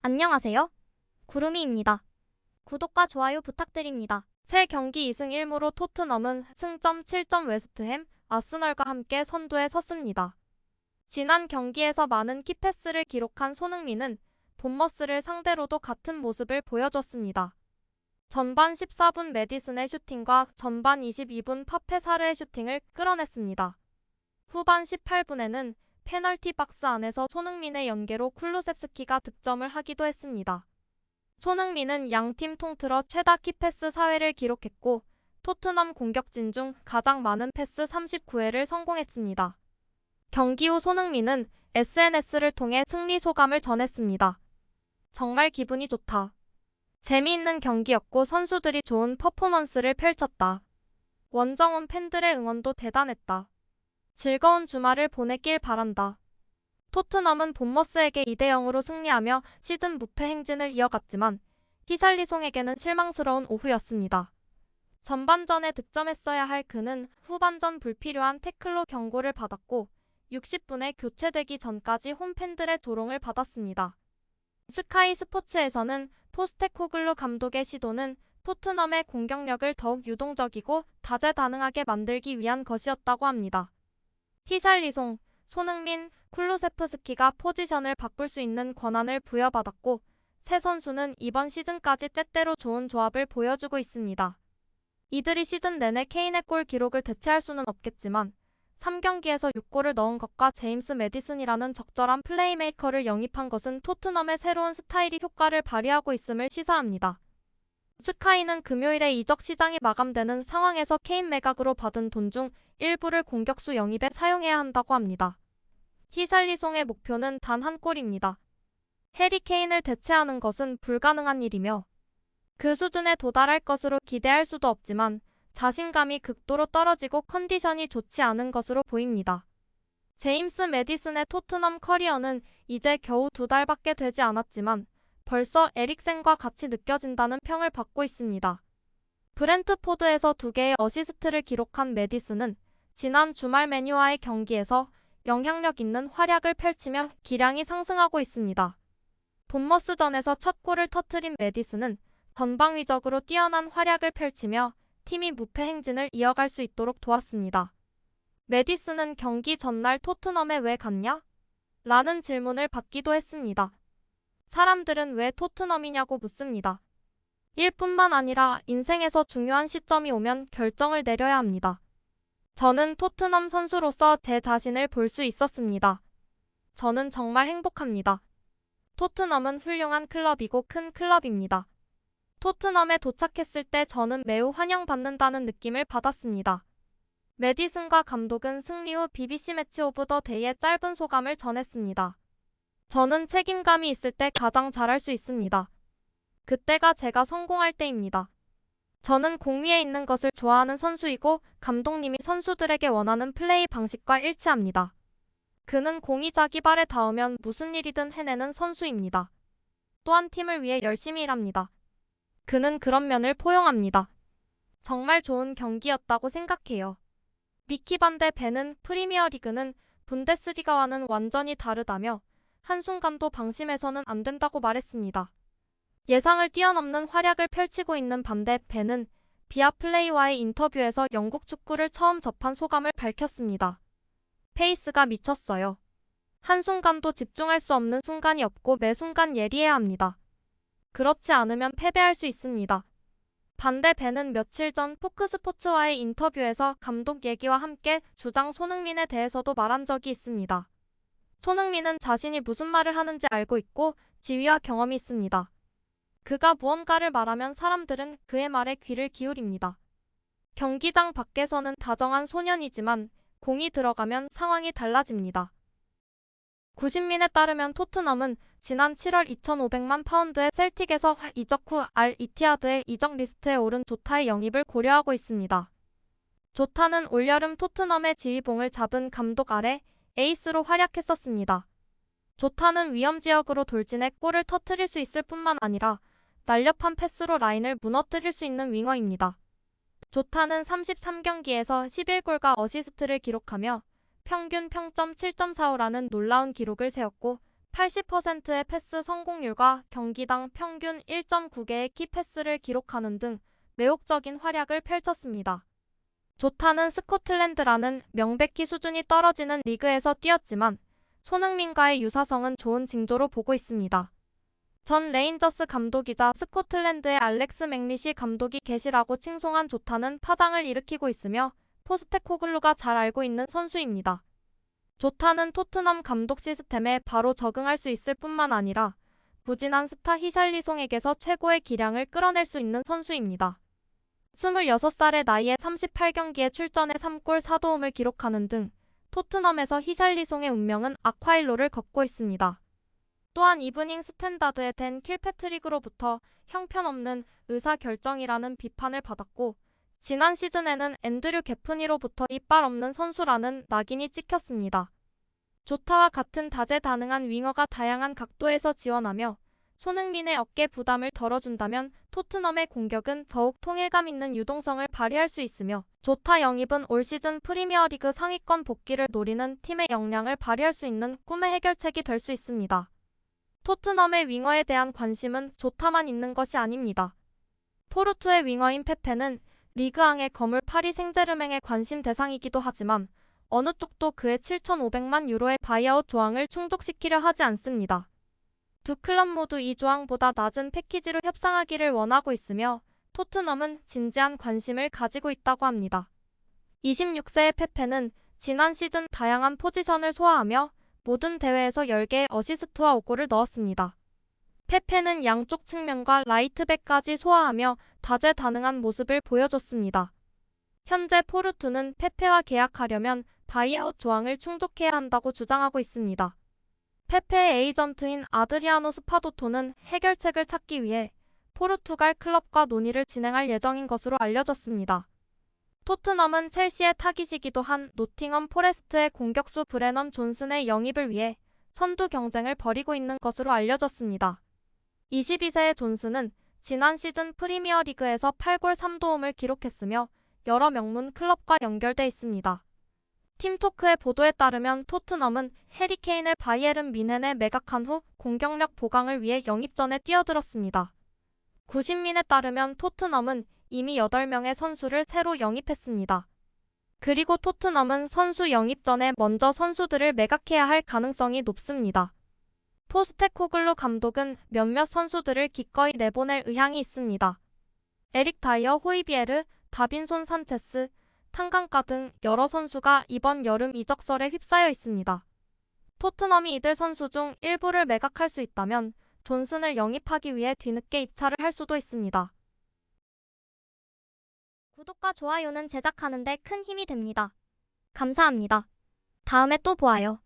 안녕하세요. 구름이입니다. 구독과 좋아요 부탁드립니다. 새 경기 2승 1무로 토트넘은 승점 7점 웨스트햄, 아스널과 함께 선두에 섰습니다. 지난 경기에서 많은 키패스를 기록한 손흥민은 본머스를 상대로도 같은 모습을 보여줬습니다. 전반 14분 메디슨의 슈팅과 전반 22분 파페사르의 슈팅을 끌어냈습니다. 후반 18분에는 페널티 박스 안에서 손흥민의 연계로 쿨루셉스키가 득점을 하기도 했습니다. 손흥민은 양팀 통틀어 최다 키패스 4회를 기록했고 토트넘 공격진 중 가장 많은 패스 39회를 성공했습니다. 경기 후 손흥민은 SNS를 통해 승리 소감을 전했습니다. 정말 기분이 좋다. 재미있는 경기였고 선수들이 좋은 퍼포먼스를 펼쳤다. 원정원 팬들의 응원도 대단했다. 즐거운 주말을 보내길 바란다. 토트넘은 본머스에게 2대0으로 승리하며 시즌 무패 행진을 이어갔지만 히샬리송에게는 실망스러운 오후였습니다. 전반전에 득점했어야 할 그는 후반전 불필요한 태클로 경고를 받았고 60분에 교체되기 전까지 홈팬들의 조롱을 받았습니다. 스카이 스포츠에서는 포스테코글루 감독의 시도는 토트넘의 공격력을 더욱 유동적이고 다재다능하게 만들기 위한 것이었다고 합니다. 히샬리송, 손흥민, 쿨루세프스키가 포지션을 바꿀 수 있는 권한을 부여받았고 세 선수는 이번 시즌까지 때때로 좋은 조합을 보여주고 있습니다. 이들이 시즌 내내 케인의 골 기록을 대체할 수는 없겠지만 3경기에서 6골을 넣은 것과 제임스 매디슨이라는 적절한 플레이메이커를 영입한 것은 토트넘의 새로운 스타일이 효과를 발휘하고 있음을 시사합니다. 스카이는 금요일에 이적 시장이 마감되는 상황에서 케인 매각으로 받은 돈 중 일부를 공격수 영입에 사용해야 한다고 합니다. 히샬리송의 목표는 단 한 골입니다. 해리 케인을 대체하는 것은 불가능한 일이며 그 수준에 도달할 것으로 기대할 수도 없지만 자신감이 극도로 떨어지고 컨디션이 좋지 않은 것으로 보입니다. 제임스 매디슨의 토트넘 커리어는 이제 겨우 2달밖에 되지 않았지만 벌써 에릭센과 같이 느껴진다는 평을 받고 있습니다. 브렌트포드에서 2개의 어시스트를 기록한 매디슨은 지난 주말 맨유와의 경기에서 영향력 있는 활약을 펼치며 기량이 상승하고 있습니다. 본머스전에서 첫 골을 터뜨린 매디슨은 전방위적으로 뛰어난 활약을 펼치며 팀이 무패 행진을 이어갈 수 있도록 도왔습니다. 매디슨은 경기 전날 토트넘에 왜 갔냐? 라는 질문을 받기도 했습니다. 사람들은 왜 토트넘이냐고 묻습니다. 일뿐만 아니라 인생에서 중요한 시점이 오면 결정을 내려야 합니다. 저는 토트넘 선수로서 제 자신을 볼 수 있었습니다. 저는 정말 행복합니다. 토트넘은 훌륭한 클럽이고 큰 클럽입니다. 토트넘에 도착했을 때 저는 매우 환영받는다는 느낌을 받았습니다. 매디슨과 감독은 승리 후 BBC 매치 오브 더 데이의 짧은 소감을 전했습니다. 저는 책임감이 있을 때 가장 잘할 수 있습니다. 그때가 제가 성공할 때입니다. 저는 공 위에 있는 것을 좋아하는 선수이고 감독님이 선수들에게 원하는 플레이 방식과 일치합니다. 그는 공이 자기 발에 닿으면 무슨 일이든 해내는 선수입니다. 또한 팀을 위해 열심히 일합니다. 그는 그런 면을 포용합니다. 정말 좋은 경기였다고 생각해요. 미키 반 데 벤은 프리미어리그는 분데스리가와는 완전히 다르다며 한순간도 방심해서는 안 된다고 말했습니다. 예상을 뛰어넘는 활약을 펼치고 있는 반 데 벤은 비아플레이와의 인터뷰에서 영국 축구를 처음 접한 소감을 밝혔습니다. 페이스가 미쳤어요. 한순간도 집중할 수 없는 순간이 없고 매 순간 예리해야 합니다. 그렇지 않으면 패배할 수 있습니다. 반 데 벤은 며칠 전 포크스포츠와의 인터뷰에서 감독 얘기와 함께 주장 손흥민에 대해서도 말한 적이 있습니다. 손흥민은 자신이 무슨 말을 하는지 알고 있고 지위와 경험이 있습니다. 그가 무언가를 말하면 사람들은 그의 말에 귀를 기울입니다. 경기장 밖에서는 다정한 소년이지만 공이 들어가면 상황이 달라집니다. 구신민에 따르면 토트넘은 지난 7월 2,500만 파운드의 셀틱에서 이적 후 알 이티하드의 이적 리스트에 오른 조타의 영입을 고려하고 있습니다. 조타는 올여름 토트넘의 지휘봉을 잡은 감독 아래 에이스로 활약했었습니다. 조타는 위험지역으로 돌진해 골을 터뜨릴 수 있을 뿐만 아니라 날렵한 패스로 라인을 무너뜨릴 수 있는 윙어입니다. 조타는 33경기에서 11골과 어시스트를 기록하며 평균 평점 7.45라는 놀라운 기록을 세웠고 80%의 패스 성공률과 경기당 평균 1.9개의 키패스를 기록하는 등 매혹적인 활약을 펼쳤습니다. 조타는 스코틀랜드라는 명백히 수준이 떨어지는 리그에서 뛰었지만 손흥민과의 유사성은 좋은 징조로 보고 있습니다. 전 레인저스 감독이자 스코틀랜드의 알렉스 맥리시 감독이 계시라고 칭송한 조타는 파장을 일으키고 있으며 포스테코글루가 잘 알고 있는 선수입니다. 조타는 토트넘 감독 시스템에 바로 적응할 수 있을 뿐만 아니라 부진한 스타 히샬리송에게서 최고의 기량을 끌어낼 수 있는 선수입니다. 26살의 나이에 38경기에 출전해 3골 4도움을 기록하는 등 토트넘에서 히샬리송의 운명은 악화일로를 걷고 있습니다. 또한 이브닝 스탠다드의 댄 킬패트릭으로부터 형편없는 의사결정이라는 비판을 받았고 지난 시즌에는 앤드류 게프니로부터 이빨 없는 선수라는 낙인이 찍혔습니다. 조타와 같은 다재다능한 윙어가 다양한 각도에서 지원하며 손흥민의 어깨 부담을 덜어준다면 토트넘의 공격은 더욱 통일감 있는 유동성을 발휘할 수 있으며 조타 영입은 올 시즌 프리미어리그 상위권 복귀를 노리는 팀의 역량을 발휘할 수 있는 꿈의 해결책이 될 수 있습니다. 토트넘의 윙어에 대한 관심은 조타만 있는 것이 아닙니다. 포르투의 윙어인 페페는 리그앙의 거물 파리 생제르맹의 관심 대상이기도 하지만 어느 쪽도 그의 7,500만 유로의 바이아웃 조항을 충족시키려 하지 않습니다. 두 클럽 모두 이 조항보다 낮은 패키지로 협상하기를 원하고 있으며 토트넘은 진지한 관심을 가지고 있다고 합니다. 26세의 페페는 지난 시즌 다양한 포지션을 소화하며 모든 대회에서 10개의 어시스트와 5골을 넣었습니다. 페페는 양쪽 측면과 라이트백까지 소화하며 다재다능한 모습을 보여줬습니다. 현재 포르투는 페페와 계약하려면 바이아웃 조항을 충족해야 한다고 주장하고 있습니다. 페페의 에이전트인 아드리아노 스파도토는 해결책을 찾기 위해 포르투갈 클럽과 논의를 진행할 예정인 것으로 알려졌습니다. 토트넘은 첼시의 타깃이기도 한 노팅엄 포레스트의 공격수 브레넌 존슨의 영입을 위해 선두 경쟁을 벌이고 있는 것으로 알려졌습니다. 22세의 존슨은 지난 시즌 프리미어리그에서 8골 3도움을 기록했으며 여러 명문 클럽과 연결돼 있습니다. 팀토크의 보도에 따르면 토트넘은 해리 케인을 바이에른 뮌헨에 매각한 후 공격력 보강을 위해 영입전에 뛰어들었습니다. 구신민에 따르면 토트넘은 이미 8명의 선수를 새로 영입했습니다. 그리고 토트넘은 선수 영입 전에 먼저 선수들을 매각해야 할 가능성이 높습니다. 포스테코글루 감독은 몇몇 선수들을 기꺼이 내보낼 의향이 있습니다. 에릭 다이어, 호이비에르, 다빈손 산체스, 탄강가 등 여러 선수가 이번 여름 이적설에 휩싸여 있습니다. 토트넘이 이들 선수 중 일부를 매각할 수 있다면 존슨을 영입하기 위해 뒤늦게 입찰을 할 수도 있습니다. 구독과 좋아요는 제작하는 데 큰 힘이 됩니다. 감사합니다. 다음에 또 보아요.